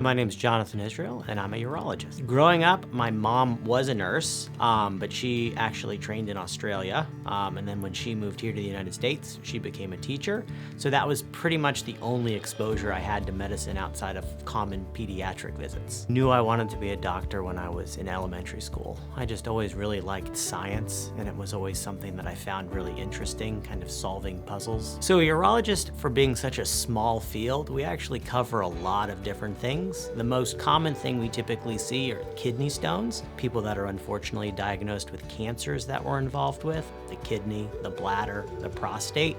My name's Jonathan Israel, and I'm a urologist. Growing up, my mom was a nurse, but she actually trained in Australia. And then when she moved here to the United States, she became a teacher. So that was pretty much the only exposure I had to medicine outside of common pediatric visits. Knew I wanted to be a doctor when I was in elementary school. I just always really liked science, and it was always something that I found really interesting, kind of solving puzzles. So a urologist, for being such a small field, we actually cover a lot of different things. The most common thing we typically see are kidney stones, people that are unfortunately diagnosed with cancers that we're involved with, the kidney, the bladder, the prostate.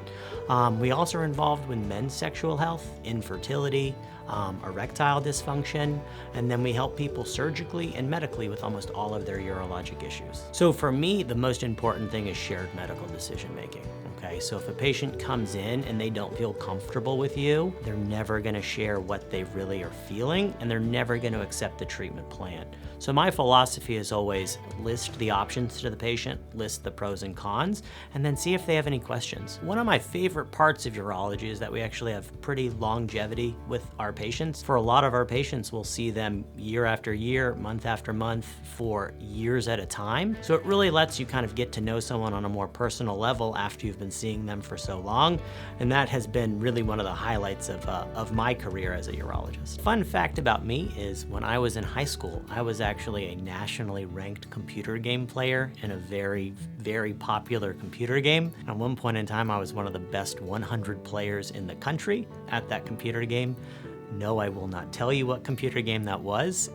We also are involved with men's sexual health, infertility, erectile dysfunction, and then we help people surgically and medically with almost all of their urologic issues. So for me, the most important thing is shared medical decision making. Okay, so if a patient comes in and they don't feel comfortable with you, they're never gonna share what they really are feeling, and they're never gonna accept the treatment plan. So my philosophy is always list the options to the patient, list the pros and cons, and then see if they have any questions. One of my favorite parts of urology is that we actually have pretty longevity with our patients. For a lot of our patients, we'll see them year after year, month after month, for years at a time. So it really lets you kind of get to know someone on a more personal level after you've been seeing them for so long, and that has been really one of the highlights of my career as a urologist. Fun fact about me is when I was in high school, I was actually a nationally ranked computer game player in a very, very popular computer game. At one point in time, I was one of the best 100 players in the country at that computer game. No, I will not tell you what computer game that was.